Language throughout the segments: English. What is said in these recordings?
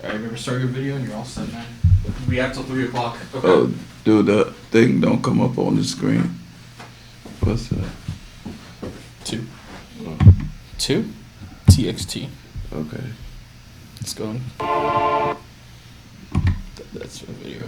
Alright, remember start your video and you're all set, man. We have till 3 o'clock. Okay. Oh, dude, the thing don't come up on the screen. What's that? 2. Oh, 2? TXT. okay. It's going. That's the video.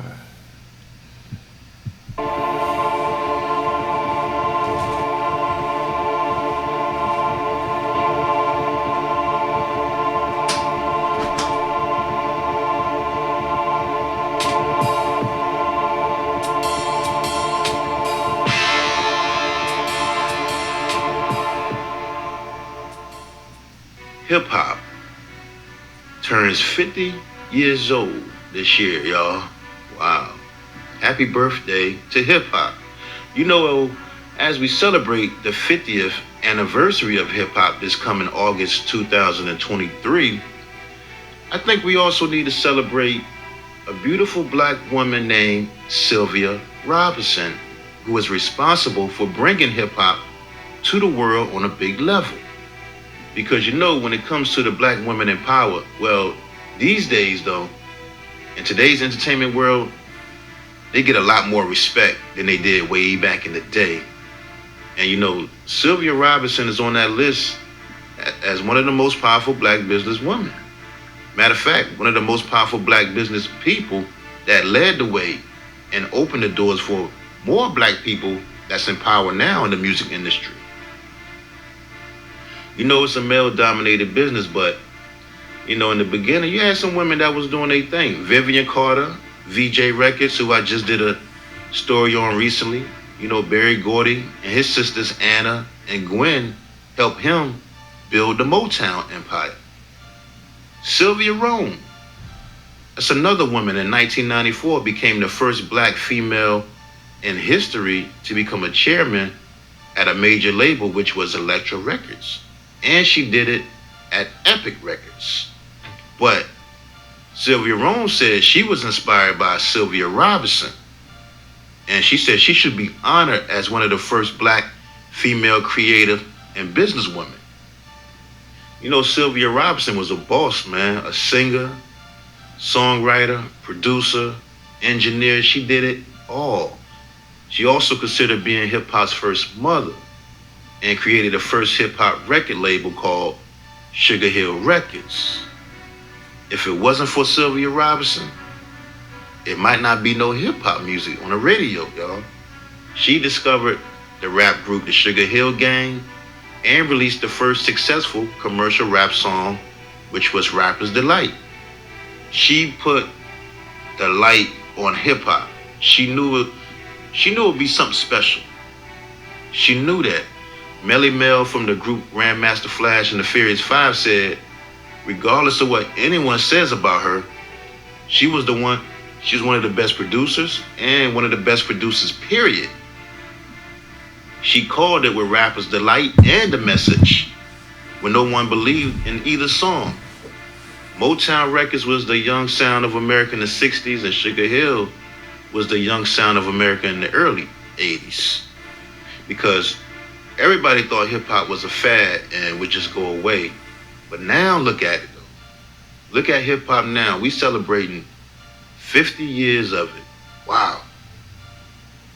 Hip hop turns 50 years old this year, y'all. Wow. Happy birthday to hip hop. You know, as we celebrate the 50th anniversary of hip hop this coming August 2023, I think we also need to celebrate a beautiful black woman named Sylvia Robinson, who was responsible for bringing hip hop to the world on a big level. Because you know, when it comes to the black women in power, well, these days though, in today's entertainment world, they get a lot more respect than they did way back in the day. And you know, Sylvia Robinson is on that list as one of the most powerful black business women. Matter of fact, one of the most powerful black business people that led the way and opened the doors for more black people that's in power now in the music industry. You know, it's a male-dominated business, but, you know, in the beginning, you had some women that was doing their thing. Vivian Carter, VJ Records, who I just did a story on recently. You know, Berry Gordy and his sisters Anna and Gwen helped him build the Motown empire. Sylvia Rome, that's another woman in 1994, became the first black female in history to become a chairman at a major label, which was Elektra Records. And she did it at Epic Records. But Sylvia Rome said she was inspired by Sylvia Robinson. And she said she should be honored as one of the first black female creative and businesswomen. You know, Sylvia Robinson was a boss, man, a singer, songwriter, producer, engineer. She did it all. She also considered being hip hop's first mother and created the first hip hop record label called Sugar Hill Records. If it wasn't for Sylvia Robinson, it might not be no hip hop music on the radio, y'all. She discovered the rap group the Sugar Hill Gang and released the first successful commercial rap song, which was Rapper's Delight. She put the light on hip hop. She knew it would be something special. She knew that. Melly Mel from the group Grandmaster Flash and the Furious Five said, regardless of what anyone says about her, she was one of the best producers and one of the best producers, period. She called it with Rapper's Delight and The Message when no one believed in either song. Motown Records was the young sound of America in the 60s, and Sugar Hill was the young sound of America in the early 80s. Because everybody thought hip hop was a fad and would just go away. But now look at it though. Look at hip hop now. We celebrating 50 years of it. Wow.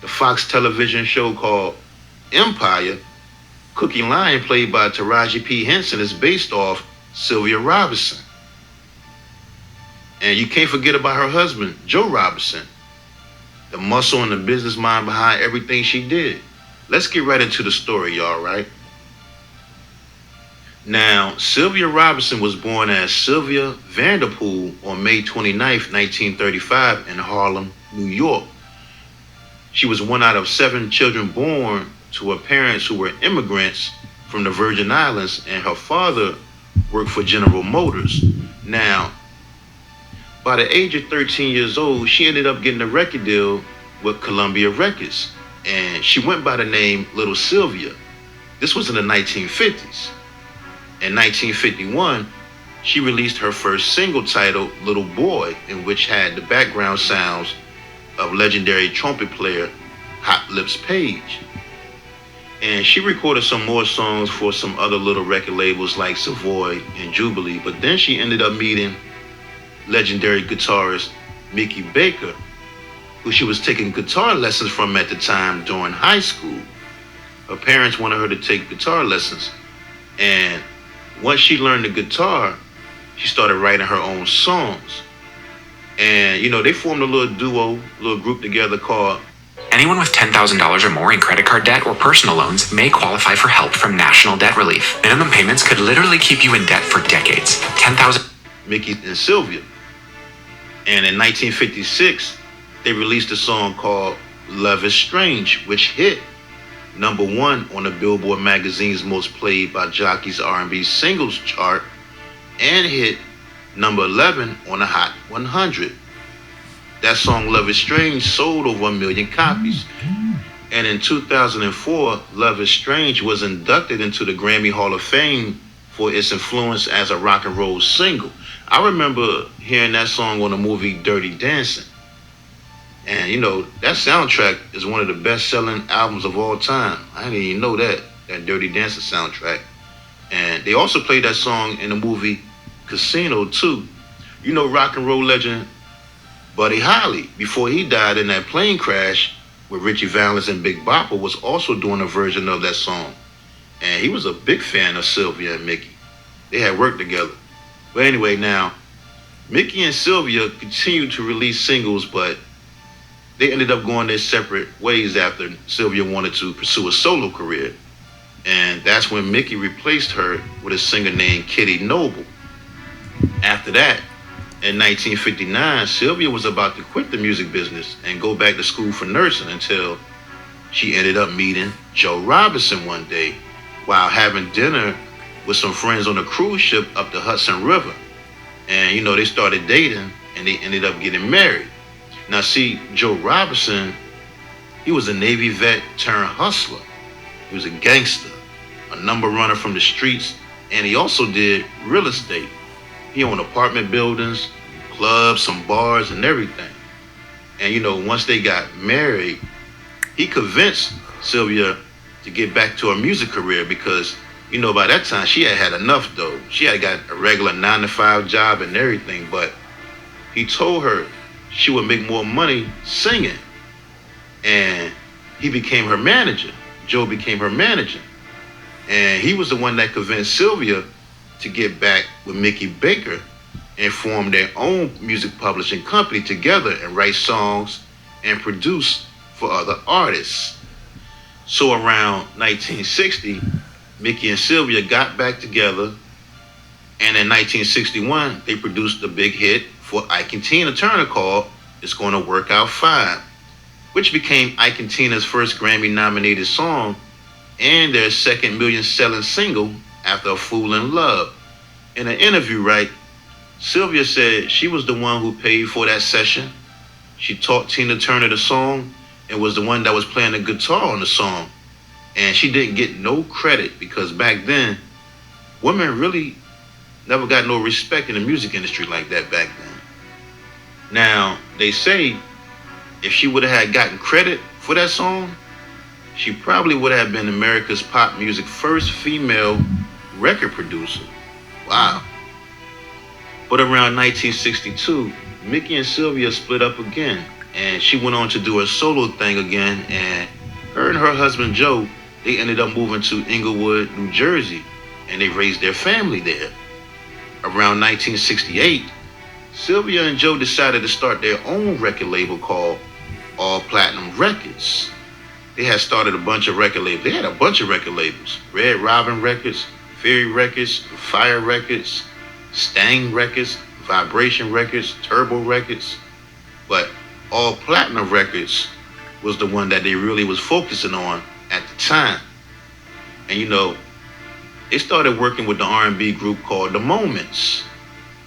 The Fox television show called Empire, Cookie Lion, played by Taraji P. Henson, is based off Sylvia Robinson. And you can't forget about her husband, Joe Robinson, the muscle and the business mind behind everything she did. Let's get right into the story, y'all, right? Now, Sylvia Robinson was born as Sylvia Vanderpool on May 29th, 1935 in Harlem, New York. She was one out of 7 children born to her parents who were immigrants from the Virgin Islands, and her father worked for General Motors. Now, by the age of 13 years old, she ended up getting a record deal with Columbia Records, and she went by the name Little Sylvia. This was in the 1950s. In 1951, she released her first single titled Little Boy, in which had the background sounds of legendary trumpet player Hot Lips Page. And she recorded some more songs for some other little record labels like Savoy and Jubilee, but then she ended up meeting legendary guitarist Mickey Baker, who she was taking guitar lessons from at the time during high school. Her parents wanted her to take guitar lessons, and once she learned the guitar, she started writing her own songs. And they formed a little duo, little group together called Anyone with $10,000 or more in credit card debt or personal loans may qualify for help from National Debt Relief. Minimum payments could literally keep you in debt for decades. 10,000. Mickey and Sylvia. And in 1956, they released a song called Love is Strange, which hit #1 on the Billboard magazine's most played by jockeys R&B singles chart and hit number 11 on the Hot 100. That song Love is Strange sold over 1 million copies. And in 2004, Love is Strange was inducted into the Grammy Hall of Fame for its influence as a rock and roll single. I remember hearing that song on the movie Dirty Dancing. And that soundtrack is one of the best-selling albums of all time. I didn't even know that Dirty Dancing soundtrack. And they also played that song in the movie Casino too. Rock and roll legend Buddy Holly, before he died in that plane crash with Richie Valens and Big Bopper, was also doing a version of that song. And he was a big fan of Sylvia and Mickey. They had worked together. But anyway, now, Mickey and Sylvia continued to release singles, but they ended up going their separate ways after Sylvia wanted to pursue a solo career. And that's when Mickey replaced her with a singer named Kitty Noble. After that, in 1959, Sylvia was about to quit the music business and go back to school for nursing until she ended up meeting Joe Robinson one day while having dinner with some friends on a cruise ship up the Hudson River. And, they started dating and they ended up getting married. Now, see, Joe Robinson, he was a Navy vet turned hustler. He was a gangster, a number runner from the streets, and he also did real estate. He owned apartment buildings, clubs, some bars, and everything. And, once they got married, he convinced Sylvia to get back to her music career because, by that time she had enough though. She had got a regular 9-to-5 job and everything, but he told her she would make more money singing. And he became her manager. Joe became her manager. And he was the one that convinced Sylvia to get back with Mickey Baker and form their own music publishing company together and write songs and produce for other artists. So around 1960, Mickey and Sylvia got back together, and in 1961, they produced a big hit for Ike and Tina Turner called It's Gonna Work Out Fine, which became Ike and Tina's first Grammy-nominated song and their second million-selling single after A Fool in Love. In an interview, Sylvia said she was the one who paid for that session. She taught Tina Turner the song and was the one that was playing the guitar on the song. And she didn't get no credit because back then, women really never got no respect in the music industry like that back then. Now, they say if she would have had gotten credit for that song, she probably would have been America's pop music first female record producer. Wow. But around 1962, Mickey and Sylvia split up again, and she went on to do her solo thing again, and her and her husband Joe, they ended up moving to Inglewood, New Jersey, and they raised their family there. Around 1968, Sylvia and Joe decided to start their own record label called All Platinum Records. They had started a bunch of record labels. They had a bunch of record labels. Red Robin Records, Fairy Records, Fire Records, Stang Records, Vibration Records, Turbo Records. But All Platinum Records was the one that they really was focusing on at the time. And they started working with the R&B group called The Moments.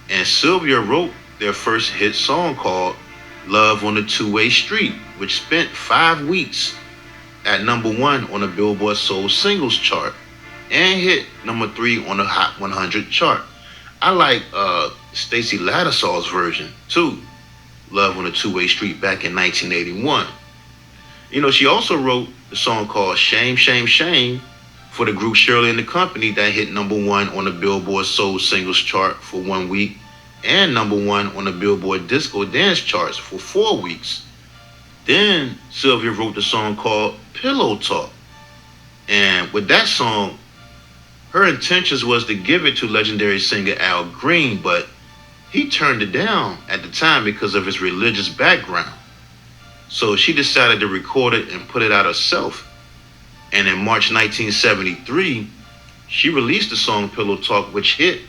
And Sylvia wrote their first hit song called Love on the Two-Way Street, which spent 5 weeks at #1 on the Billboard Soul Singles chart and hit #3 on the Hot 100 chart. I like Stacey Lattisaw's version too, Love on the Two-Way Street, back in 1981. She also wrote the song called Shame, Shame, Shame for the group Shirley and the Company that hit #1 on the Billboard Soul Singles chart for 1 week and #1 on the Billboard Disco Dance charts for 4 weeks. Then Sylvia wrote the song called Pillow Talk. And with that song, her intentions was to give it to legendary singer Al Green, but he turned it down at the time because of his religious background. So she decided to record it and put it out herself. And in March 1973, she released the song Pillow Talk, which hit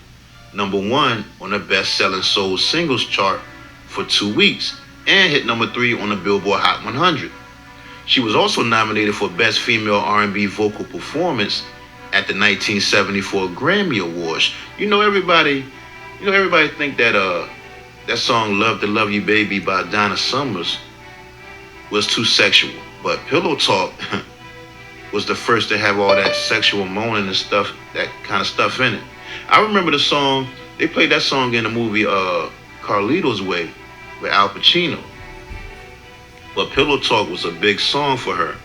#1 on the best-selling soul singles chart for 2 weeks and hit #3 on the Billboard Hot 100. She was also nominated for Best Female R&B Vocal Performance at the 1974 Grammy Awards. Everybody think that that song "Love to Love You Baby" by Donna Summers was too sexual, but Pillow Talk was the first to have all that sexual moaning and stuff, that kind of stuff in it. I remember the song, they played that song in the movie Carlito's Way with Al Pacino. But Pillow Talk was a big song for her.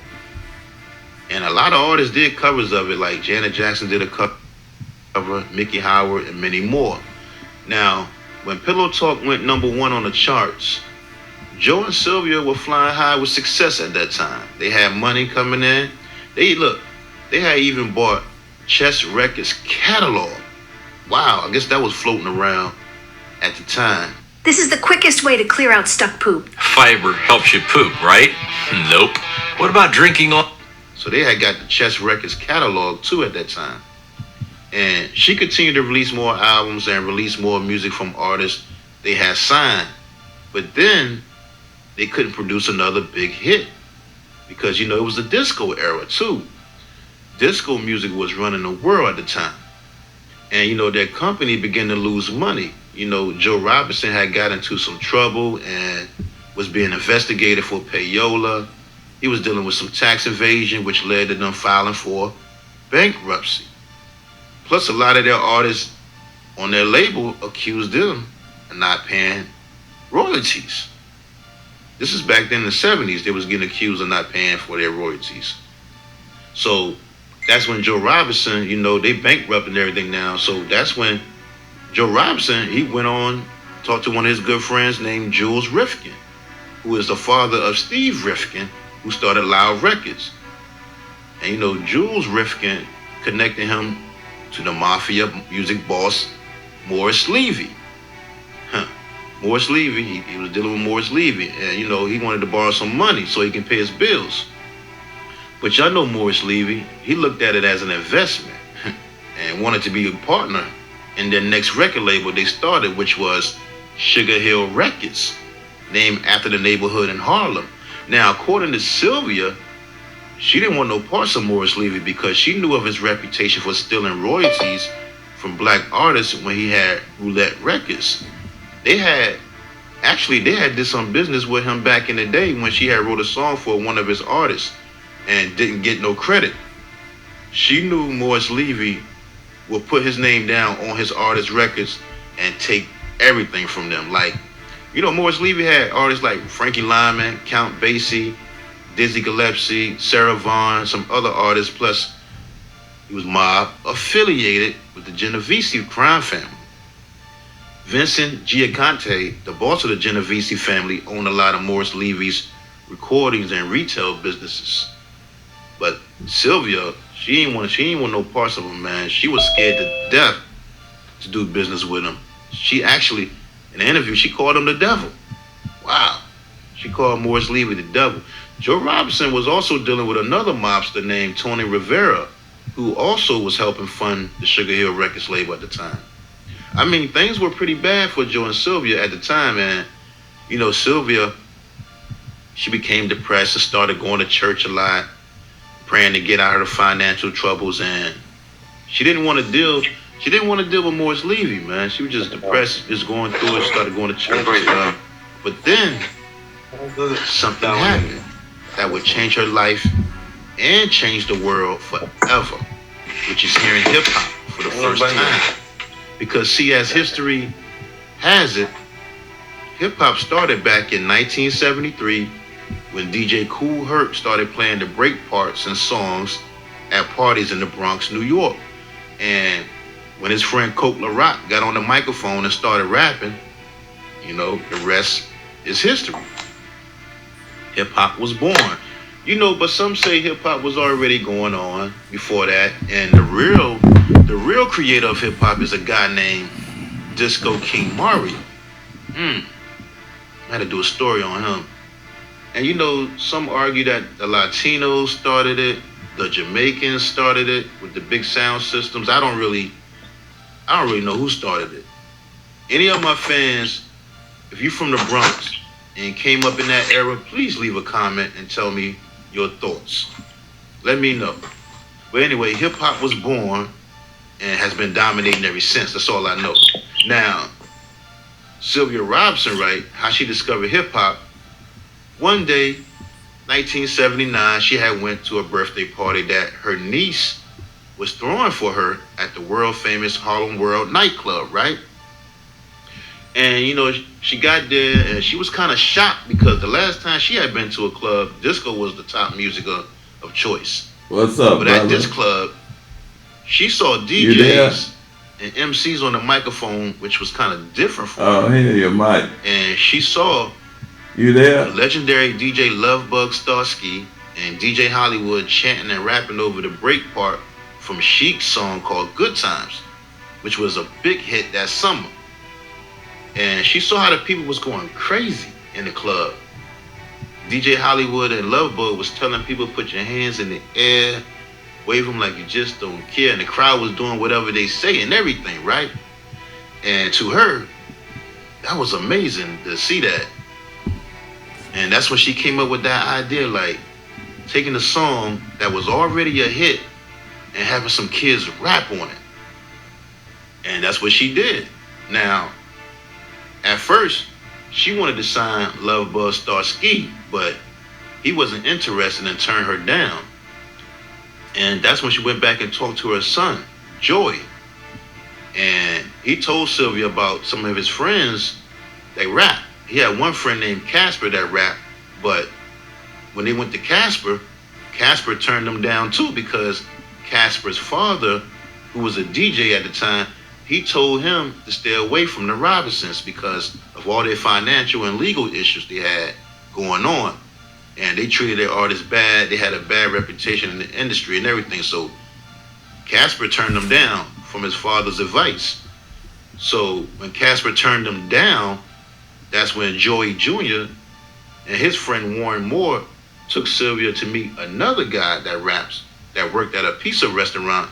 And a lot of artists did covers of it, like Janet Jackson did a cover, Mickey Howard, and many more. Now, when Pillow Talk went #1 on the charts, Joe and Sylvia were flying high with success at that time. They had money coming in. They had even bought Chess Records catalog. Wow, I guess that was floating around at the time. This is the quickest way to clear out stuck poop. Fiber helps you poop, right? Nope. What about drinking all? So they had got the Chess Records catalog too at that time. And she continued to release more albums and release more music from artists they had signed. But then they couldn't produce another big hit because, it was the disco era too. Disco music was running the world at the time. And, their company began to lose money. Joe Robinson had got into some trouble and was being investigated for payola. He was dealing with some tax evasion, which led to them filing for bankruptcy. Plus, a lot of their artists on their label accused them of not paying royalties. This is back then in the 70s. They was getting accused of not paying for their royalties. So that's when Joe Robinson, they bankrupted and everything now. So that's when Joe Robinson, he went on, talked to one of his good friends named Jules Rifkin, who is the father of Steve Rifkin, who started Loud Records. And Jules Rifkin connected him to the mafia music boss, Morris Levy. Morris Levy, he was dealing with Morris Levy, and he wanted to borrow some money so he can pay his bills. But y'all know Morris Levy, he looked at it as an investment and wanted to be a partner in their next record label they started, which was Sugar Hill Records, named after the neighborhood in Harlem. Now, according to Sylvia, she didn't want no parts of Morris Levy because she knew of his reputation for stealing royalties from black artists when he had Roulette Records. They had did some business with him back in the day when she had wrote a song for one of his artists and didn't get no credit. She knew Morris Levy would put his name down on his artist records and take everything from them. Like, Morris Levy had artists like Frankie Lyman, Count Basie, Dizzy Gillespie, Sarah Vaughan, some other artists, plus he was mob affiliated with the Genovese crime family. Vincent Giaconte, the boss of the Genovese family, owned a lot of Morris Levy's recordings and retail businesses. But Sylvia, she ain't want no parts of him, man. She was scared to death to do business with him. She actually, in an interview, she called him the devil. Wow. She called Morris Levy the devil. Joe Robinson was also dealing with another mobster named Tony Rivera, who also was helping fund the Sugar Hill Records label at the time. I mean, things were pretty bad for Joe and Sylvia at the time, and Sylvia, she became depressed and started going to church a lot, praying to get out of the financial troubles, and she didn't want to deal with Morris Levy, man. She was just depressed, just going through it, started going to church. But then something happened that would change her life and change the world forever, which is hearing hip hop for the first time. Because see, as history has it, hip hop started back in 1973 when DJ Kool Herc started playing the break parts and songs at parties in the Bronx, New York. And when his friend Coke LaRock got on the microphone and started rapping, the rest is history. Hip hop was born. But some say hip hop was already going on before that, and the real creator of hip hop is a guy named Disco King Mario. I had to do a story on him. And some argue that the Latinos started it, the Jamaicans started it with the big sound systems. I don't really know who started it. Any of my fans, if you're from the Bronx and came up in that era, please leave a comment and tell me your thoughts. Let me know. But anyway, hip hop was born and has been dominating ever since. That's all I know. Now, Sylvia Robinson, right, how she discovered hip hop, one day, 1979, she had went to a birthday party that her niece was throwing for her at the world famous Harlem World nightclub, right? And she got there and she was kind of shocked because the last time she had been to a club, disco was the top music of choice. What's up, but brother? At this club, she saw DJs and MCs on the microphone, which was kind of different from her. Oh, here your mic. And she saw You there? the legendary DJ Lovebug Starsky and DJ Hollywood chanting and rapping over the break part from Chic's song called Good Times, which was a big hit that summer. And she saw how the people was going crazy in the club. DJ Hollywood and Lovebug was telling people, put your hands in the air, wave them like you just don't care. And the crowd was doing whatever they say and everything, right? And to her, that was amazing to see that. And that's when she came up with that idea, like taking a song that was already a hit and having some kids rap on it. And that's what she did. Now, at first, she wanted to sign Lovebug Starsky, but he wasn't interested and turned her down. And that's when she went back and talked to her son, Joey. And he told Sylvia about some of his friends that rap. He had one friend named Casper that rapped, but when they went to Casper turned them down too because Casper's father, who was a DJ at the time, he told him to stay away from the Robinsons because of all their financial and legal issues they had going on. And they treated their artists bad. They had a bad reputation in the industry and everything. So Casper turned them down from his father's advice. So when Casper turned them down, that's when Joey Jr. and his friend Warren Moore took Sylvia to meet another guy that raps that worked at a pizza restaurant,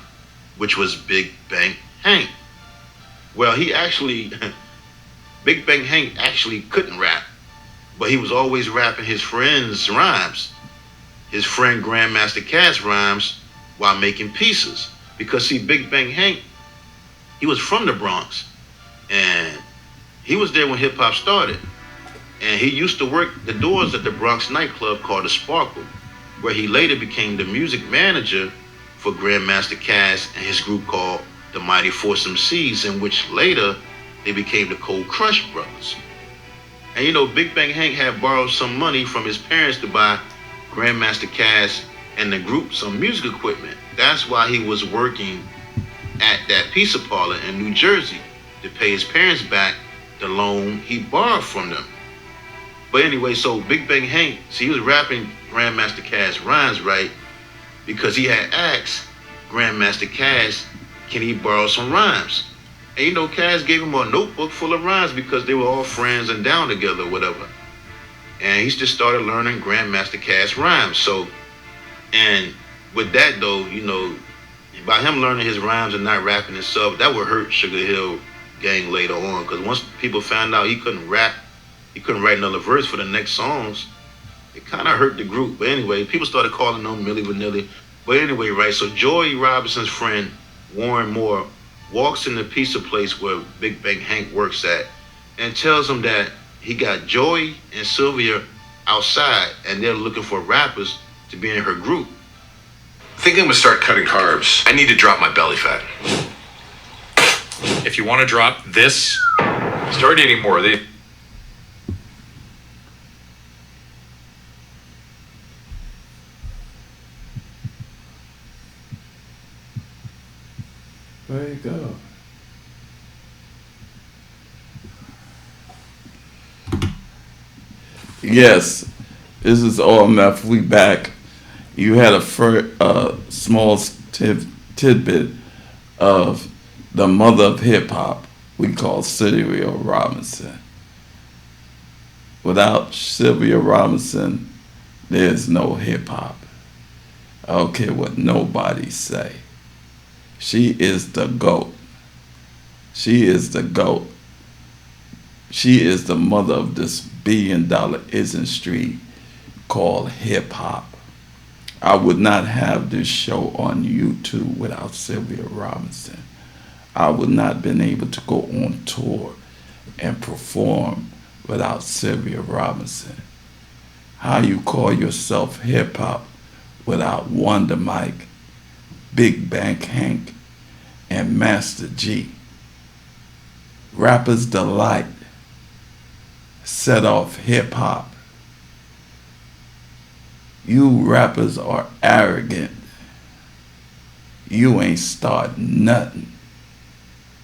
which was Big Bang Hank. Well, Big Bang Hank actually couldn't rap, but he was always rapping his friend's rhymes, his friend Grandmaster Cash's rhymes while making pieces. Because see, Big Bang Hank, he was from the Bronx, and he was there when hip hop started. And he used to work the doors at the Bronx nightclub called the Sparkle, where he later became the music manager for Grandmaster Cash and his group called the Mighty Force MCs, in which later they became the Cold Crush Brothers. And Big Bang Hank had borrowed some money from his parents to buy Grandmaster Cash and the group some music equipment. That's why he was working at that pizza parlor in New Jersey to pay his parents back the loan he borrowed from them. But anyway, so Big Bang Hank, see, he was rapping Grandmaster Cash rhymes, right? Because he had asked Grandmaster Cash, can he borrow some rhymes? And Cash gave him a notebook full of rhymes because they were all friends and down together or whatever. And he just started learning Grandmaster Cash rhymes. So, and with that though, by him learning his rhymes and not rapping himself, that would hurt Sugar Hill Gang later on. Because once people found out he couldn't rap, he couldn't write another verse for the next songs, it kind of hurt the group. But anyway, people started calling him Milli Vanilli. But anyway, right, so Joey Robinson's friend, Warren Moore, walks in the pizza place where Big Bang Hank works at and tells him that he got Joey and Sylvia outside and they're looking for rappers to be in her group. I think I'm gonna start cutting carbs. I need to drop my belly fat. If you want to drop this, start eating more. There you go. Yes, this is RMF. We back. You had a small tidbit of the mother of hip hop. We call Sylvia Robinson. Without Sylvia Robinson, there's no hip hop. I don't care what nobody say. She is the GOAT. She is the GOAT. She is the mother of this billion-dollar industry called hip hop. I would not have this show on YouTube without Sylvia Robinson. I would not have been able to go on tour and perform without Sylvia Robinson. How you call yourself hip hop without Wonder Mike, Big Bank Hank, and Master G? Rappers Delight set off hip hop. You rappers are arrogant. You ain't starting nothing.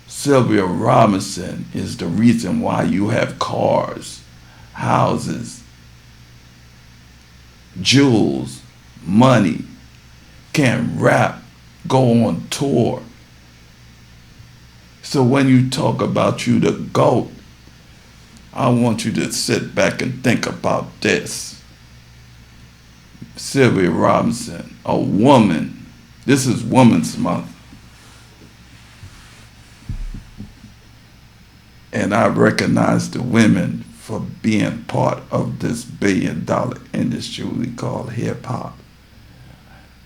Sylvia Robinson is the reason why you have cars, houses, jewels, money, can rap, go on tour. So when you talk about you the GOAT, I want you to sit back and think about this. Sylvia Robinson, a woman. This is Women's Month. And I recognize the women for being part of this billion-dollar industry we call hip-hop.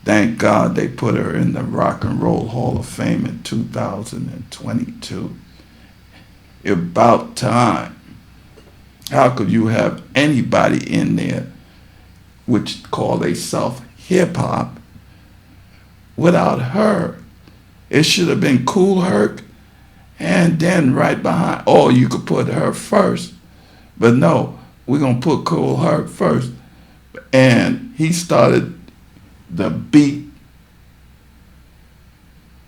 Thank God they put her in the Rock and Roll Hall of Fame in 2022. About time. How could you have anybody in there which call themselves hip-hop without her? It should have been Kool Herc, and then right behind, or you could put her first. But no, we're going to put Kool Herc first. And he started the beat,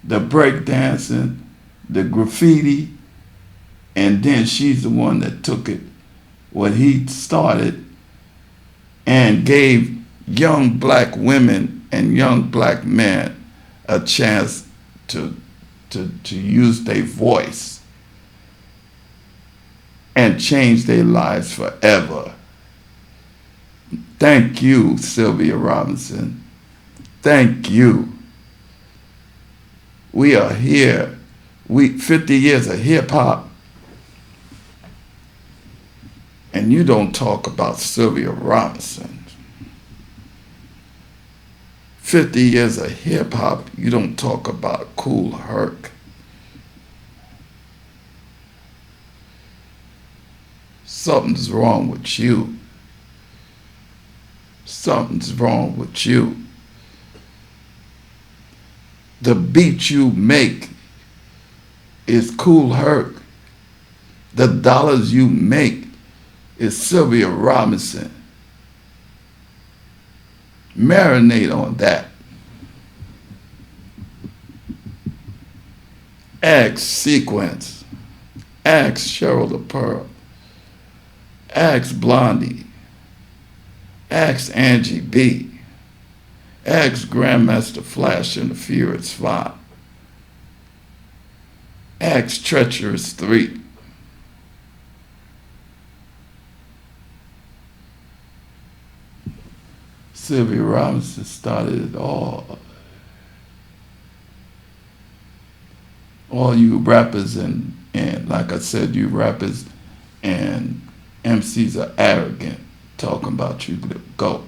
the breakdancing, the graffiti, and then she's the one that took it, what he started, and gave young black women and young black men a chance to use their voice and change their lives forever. Thank you, Sylvia Robinson. Thank you. We are here. 50 years of hip hop, and you don't talk about Sylvia Robinson. 50 years of hip hop, you don't talk about Kool Herc. Something's wrong with you. Something's wrong with you. The beat you make is Kool Herc. The dollars you make is Sylvia Robinson. Marinate on that. Ask Sequence. Ask Cheryl the Pearl. Ask Blondie. Ask Angie B. Ask Grandmaster Flash and the Furious 5. Ask Treacherous 3. Sylvia Robinson started it all. All you rappers and like I said, you rappers and MCs are arrogant, talking about you to go.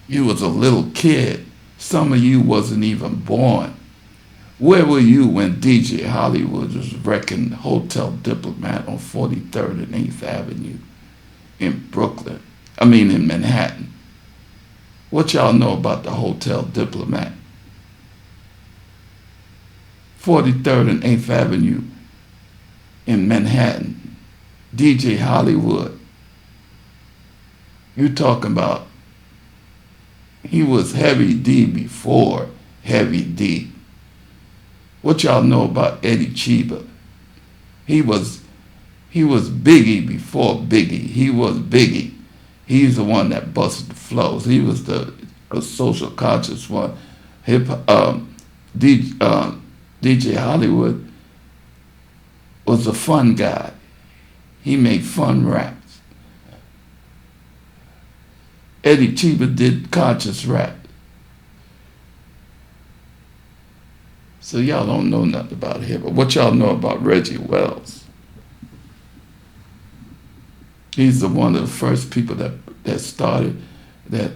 You was a little kid. Some of you wasn't even born. Where were you when DJ Hollywood was wrecking Hotel Diplomat on 43rd and 8th Avenue in in Manhattan? What y'all know about the Hotel Diplomat? 43rd and 8th Avenue in Manhattan. DJ Hollywood. You talking about, he was Heavy D before Heavy D. What y'all know about Eddie Cheever? He was Biggie before Biggie. He was Biggie. He's the one that busted the flows. He was the social conscious one. DJ Hollywood was a fun guy. He made fun raps. Eddie Cheever did conscious rap. So y'all don't know nothing about him. But what y'all know about Reggie Wells? He's one of the first people that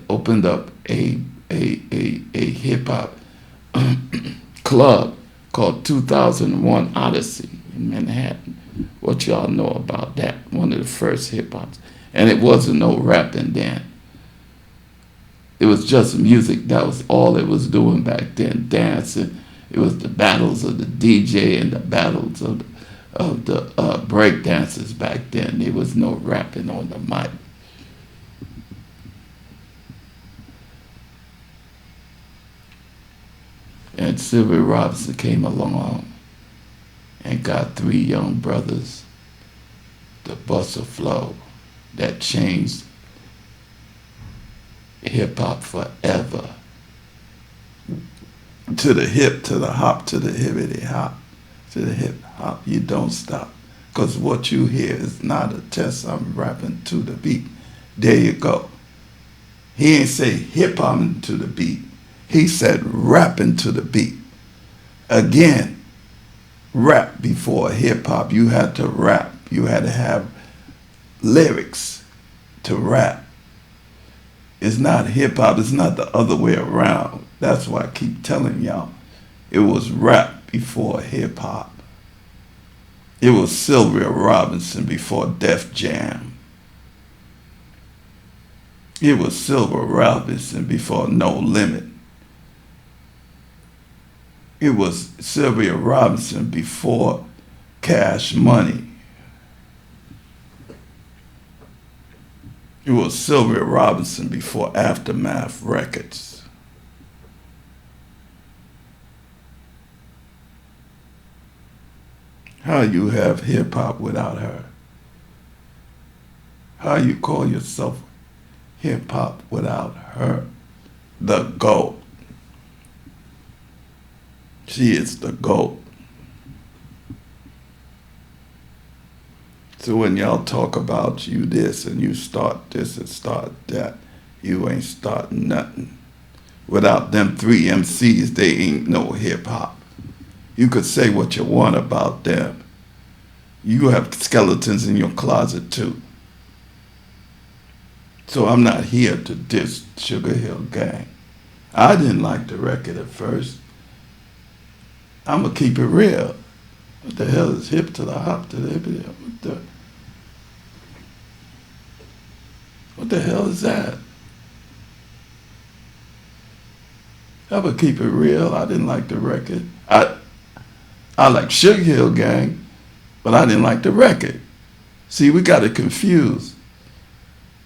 opened up a hip hop club called 2001 Odyssey in Manhattan. What y'all know about that? One of the first hip hops. And it wasn't no rapping then. It was just music. That was all it was doing back then, dancing. It was the battles of the DJ and the battles of the break dancers back then. There was no rapping on the mic. And Sylvia Robinson came along and got three young brothers to bust a flow that changed hip-hop forever. To the hip, to the hop, to the hippity hop, to the hip hop, you don't stop. Because what you hear is not a test. I'm rapping to the beat. There you go. He ain't say hip hop to the beat. He said rapping to the beat. Again, rap before hip hop. You had to rap. You had to have lyrics to rap. It's not hip hop. It's not the other way around. That's why I keep telling y'all. It was rap before hip hop. It was Sylvia Robinson before Def Jam. It was Sylvia Robinson before No Limit. It was Sylvia Robinson before Cash Money. It was Sylvia Robinson before Aftermath Records. How you have hip-hop without her? How you call yourself hip-hop without her? The GOAT. She is the GOAT. So when y'all talk about you this and you start this and start that, you ain't starting nothing. Without them three MCs, they ain't no hip-hop. You could say what you want about them. You have skeletons in your closet too. So I'm not here to diss Sugar Hill Gang. I didn't like the record at first. I'm going to keep it real. What the hell is hip to the hop to the hippity? What the hell is that? I'm going to keep it real. I didn't like the record. I like Sugar Hill Gang, but I didn't like the record. See, we got it confused.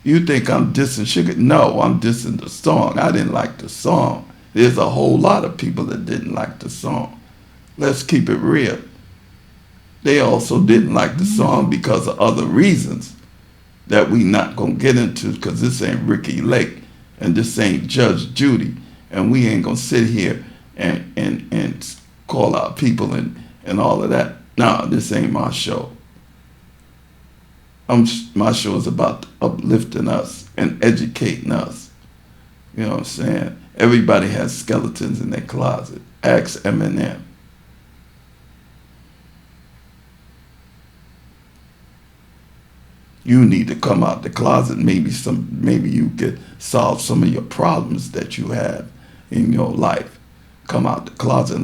You think I'm dissing Sugar? No, I'm dissing the song. I didn't like the song. There's a whole lot of people that didn't like the song. Let's keep it real. They also didn't like the song because of other reasons that we not going to get into, because this ain't Ricky Lake and this ain't Judge Judy, and we ain't going to sit here and call out people and all of that. No, this ain't my show. My show is about uplifting us and educating us. You know what I'm saying? Everybody has skeletons in their closet. Ask Eminem. You need to come out the closet. Maybe you could solve some of your problems that you have in your life. Come out the closet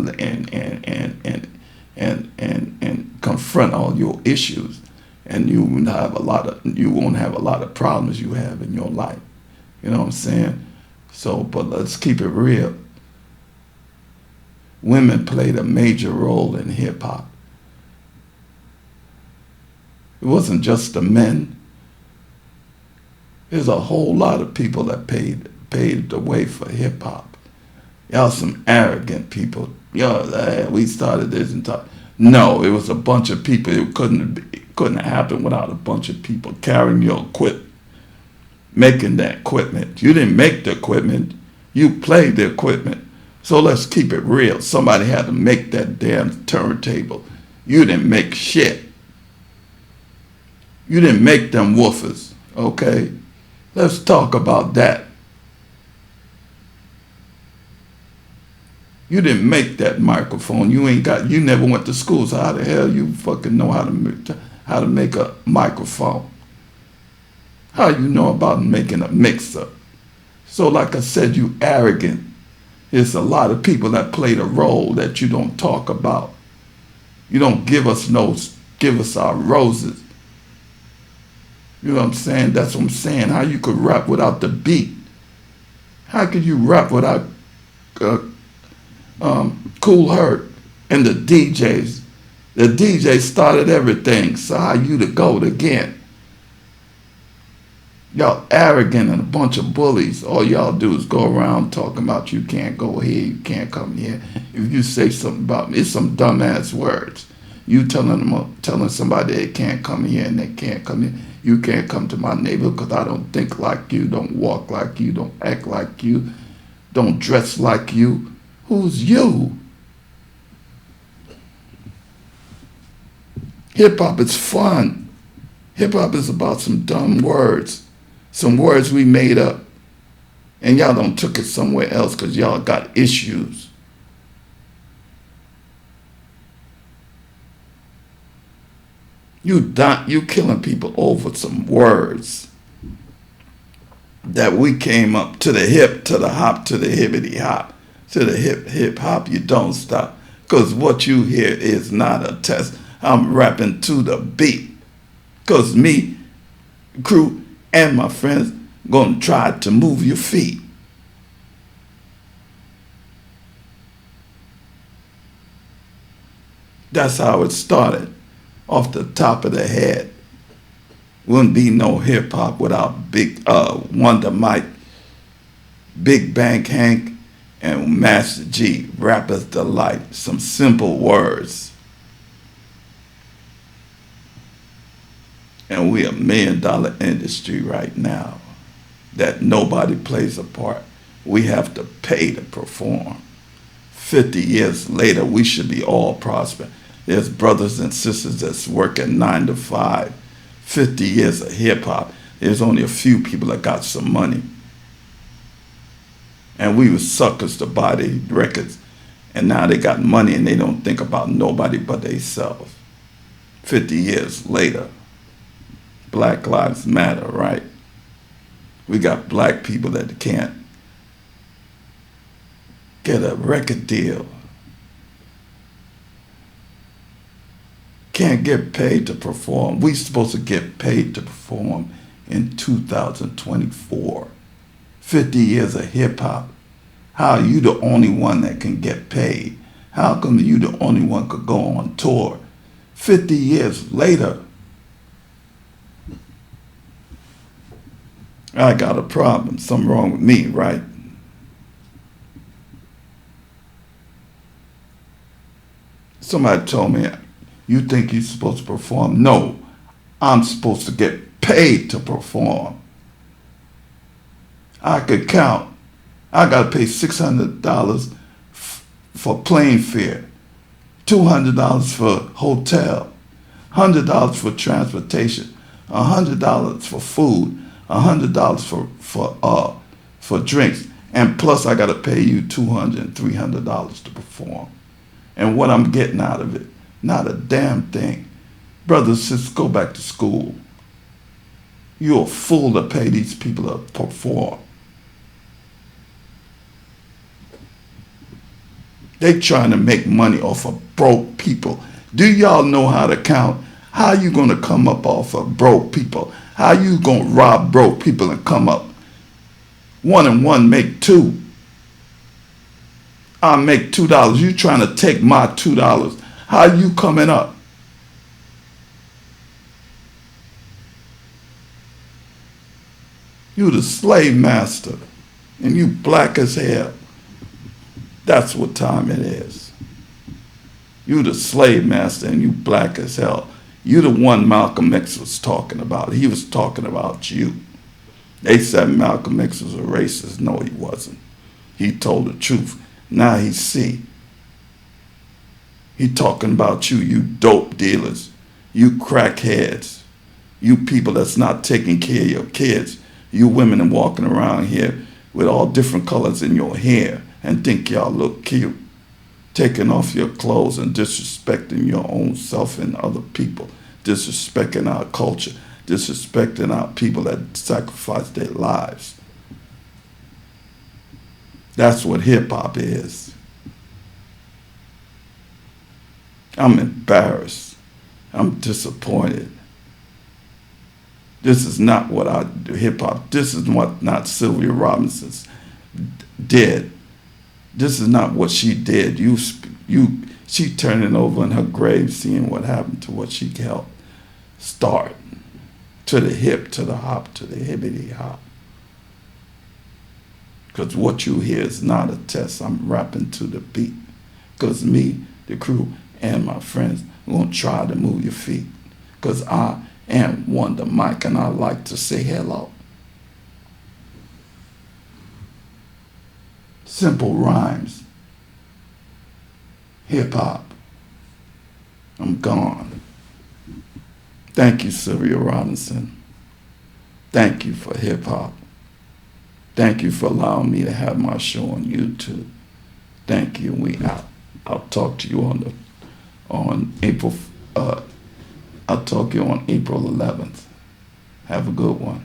and confront all your issues, and you won't have a lot of problems you have in your life. You know what I'm saying? So, but let's keep it real. Women played a major role in hip hop. It wasn't just the men. There's a whole lot of people that paved the way for hip hop. Y'all some arrogant people. We started this and talk. No, it was a bunch of people. It couldn't happen without a bunch of people carrying your equipment, making that equipment. You didn't make the equipment. You played the equipment. So let's keep it real. Somebody had to make that damn turntable. You didn't make shit. You didn't make them woofers, okay? Let's talk about that. You didn't make that microphone. You never went to school, so how the hell you fucking know how to make a microphone? How you know about making a mixer? So like I said, you arrogant. There's a lot of people that played a role that you don't talk about. You don't give us our roses. You know what I'm saying? That's what I'm saying. How you could rap without the beat? How could you rap without Cool Herc and the DJs? The DJs started everything. So how you the GOAT again? Y'all arrogant and a bunch of bullies. All y'all do is go around talking about you can't go here, you can't come here. If you say something about me, it's some dumbass words. You telling somebody they can't come here and they can't come here. You can't come to my neighborhood because I don't think like you, don't walk like you, don't act like you, don't dress like you. Who's you? Hip-hop is fun. Hip-hop is about some dumb words. Some words we made up. And y'all don't took it somewhere else because y'all got issues. You killing people over some words that we came up to the hip, to the hop, to the hippity hop, to the hip hop. You don't stop because what you hear is not a test. I'm rapping to the beat because me, crew, and my friends gonna try to move your feet. That's how it started. Off the top of the head. Wouldn't be no hip hop without Big Wonder Mike, Big Bank Hank, and Master G. Rapper's Delight. Some simple words. And we $1 million industry right now that nobody plays a part. We have to pay to perform. 50 years later, we should be all prosperous. There's brothers and sisters that's working 9 to 5. 50 years of hip hop. There's only a few people that got some money. And we were suckers to buy the records. And now they got money and they don't think about nobody but themselves. 50 years later. Black Lives Matter, right? We got black people that can't get a record deal. Can't get paid to perform. We supposed to get paid to perform in 2024. 50 years of hip hop. How are you the only one that can get paid? How come you the only one could go on tour? 50 years later, I got a problem. Something wrong with me, right? Somebody told me, you think you're supposed to perform? No, I'm supposed to get paid to perform. I could count. I got to pay $600 for plane fare, $200 for hotel, $100 for transportation, $100 for food, $100 for drinks, and plus I got to pay you $200 and $300 to perform. And what I'm getting out of it, not a damn thing. Brothers, sisters, go back to school. You're a fool to pay these people to perform. They trying to make money off of broke people. Do y'all know how to count? How you gonna come up off of broke people? How you gonna rob broke people and come up? 1 and 1 make 2. I make $2. You trying to take my $2. How you coming up? You the slave master and you black as hell. That's what time it is. You the slave master and you black as hell. You the one Malcolm X was talking about. He was talking about you. They said Malcolm X was a racist. No, he wasn't. He told the truth. Now he see. He talking about you, you dope dealers, you crackheads, you people that's not taking care of your kids, you women and walking around here with all different colors in your hair and think y'all look cute, taking off your clothes and disrespecting your own self and other people, disrespecting our culture, disrespecting our people that sacrifice their lives. That's what hip-hop is. I'm embarrassed. I'm disappointed. This is not what I do, hip-hop. This is what not Sylvia Robinson did. This is not what she did. She turning over in her grave, seeing what happened to what she helped start. To the hip, to the hop, to the hippity hop. Because what you hear is not a test. I'm rapping to the beat. Because me, the crew, and my friends are going to try to move your feet. Because I am Wonder Mike and I like to say hello. Simple rhymes. Hip hop. I'm gone. Thank you, Sylvia Robinson. Thank you for hip hop. Thank you for allowing me to have my show on YouTube. Thank you. We out. I'll talk to you on April 11th. Have a good one.